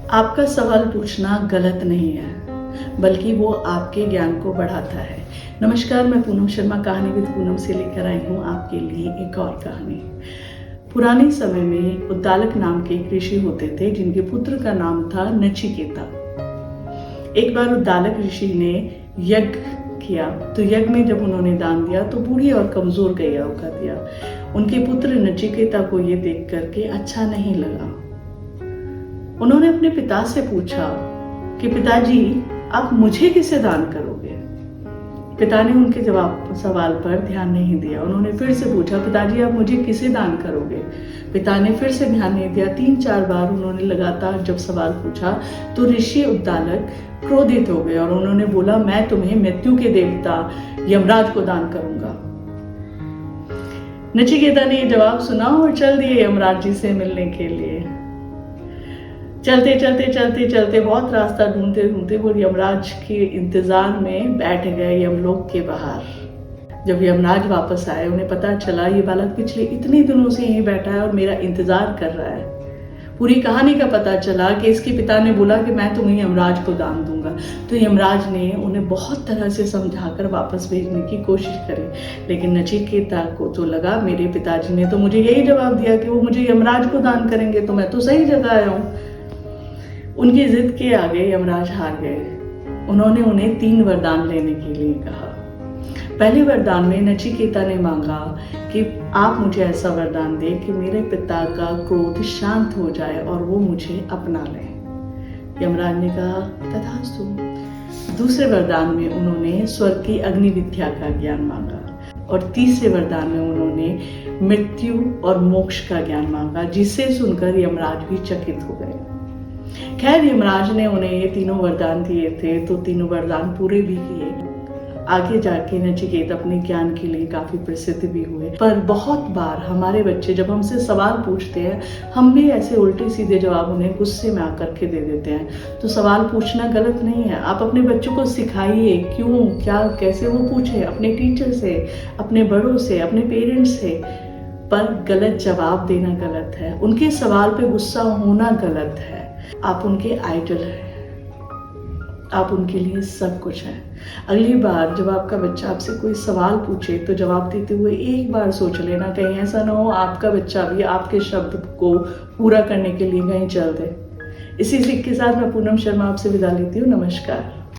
आपका सवाल पूछना गलत नहीं है, बल्कि वो आपके ज्ञान को बढ़ाता है। नमस्कार, मैं पूनम शर्मा कहानी विद पूनम से लेकर आई हूँ आपके लिए एक और कहानी। पुराने समय में उद्दालक नाम के एक ऋषि होते थे जिनके पुत्र का नाम था नचिकेता। एक बार उद्दालक ऋषि ने यज्ञ किया, तो यज्ञ में जब उन्होंने दान दिया तो बूढ़ी और कमजोर गैया का दिया। उनके पुत्र नचिकेता को ये देख करके अच्छा नहीं लगा। उन्होंने अपने पिता से पूछा कि पिताजी, आप मुझे किसे दान करोगे? पिता ने उनके सवाल पर ध्यान नहीं दिया। उन्होंने फिर से पूछा, पिताजी आप मुझे किसे दान करोगे? पिता ने फिर से ध्यान नहीं दिया। 3-4 बार उन्होंने लगातार जब सवाल पूछा तो ऋषि उद्दालक क्रोधित हो गए और उन्होंने बोला, मैं तुम्हें मृत्यु के देवता यमराज को दान करूंगा। नचिकेता ने ये जवाब सुना और चल दिए यमराज जी से मिलने के लिए। चलते बहुत रास्ता ढूंढते वो यमराज के इंतजार में बैठ गए यमलोक के बाहर। जब यमराज वापस आए, उन्हें पता चला ये बालक पिछले इतने दिनों से यहीं बैठा है और मेरा इंतजार कर रहा है। पूरी कहानी का पता चला कि इसके पिता ने बोला कि मैं तुम्हें यमराज को दान दूंगा। तो यमराज ने उन्हें बहुत तरह से समझाकर वापस भेजने की कोशिश करी, लेकिन नचिकेता को तो लगा मेरे पिताजी ने तो मुझे यही जवाब दिया कि वो मुझे यमराज को दान करेंगे, तो मैं तो सही जगह आया हूँ। उनकी जिद के आगे यमराज हार गए। उन्होंने उन्हें 3 वरदान लेने के लिए कहा। पहले वरदान में नचिकेता ने मांगा कि आप मुझे ऐसा वरदान दें कि मेरे पिता का क्रोध शांत हो जाए और वो मुझे अपना लें। यमराज ने कहा, तथास्तु। दूसरे वरदान में उन्होंने स्वर्ग की अग्नि विद्या का ज्ञान मांगा और तीसरे वरदान में उन्होंने मृत्यु और मोक्ष का ज्ञान मांगा, जिसे सुनकर यमराज भी चकित हो गए। खैर, यमराज ने उन्हें ये 3 वरदान दिए थे तो 3 वरदान पूरे भी किए। आगे जाके नचिकेता अपने ज्ञान के लिए काफी प्रसिद्ध भी हुए। पर बहुत बार हमारे बच्चे जब हमसे सवाल पूछते हैं, हम भी ऐसे उल्टे सीधे जवाब उन्हें गुस्से में आकर के दे देते हैं। तो सवाल पूछना गलत नहीं है। आप अपने बच्चों को सिखाइए क्यों, क्या, कैसे वो पूछे, अपने टीचर से, अपने बड़ों से, अपने पेरेंट्स से। पर गलत जवाब देना गलत है, उनके सवाल पे गुस्सा होना गलत है। आप उनके आइडल हैं, आप उनके लिए सब कुछ हैं। अगली बार जब आपका बच्चा आपसे कोई सवाल पूछे तो जवाब देते हुए एक बार सोच लेना, कहीं ऐसा ना हो आपका बच्चा भी आपके शब्द को पूरा करने के लिए कहीं चल दे। इसी सीख के साथ मैं पूनम शर्मा आपसे विदा लेती हूँ। नमस्कार।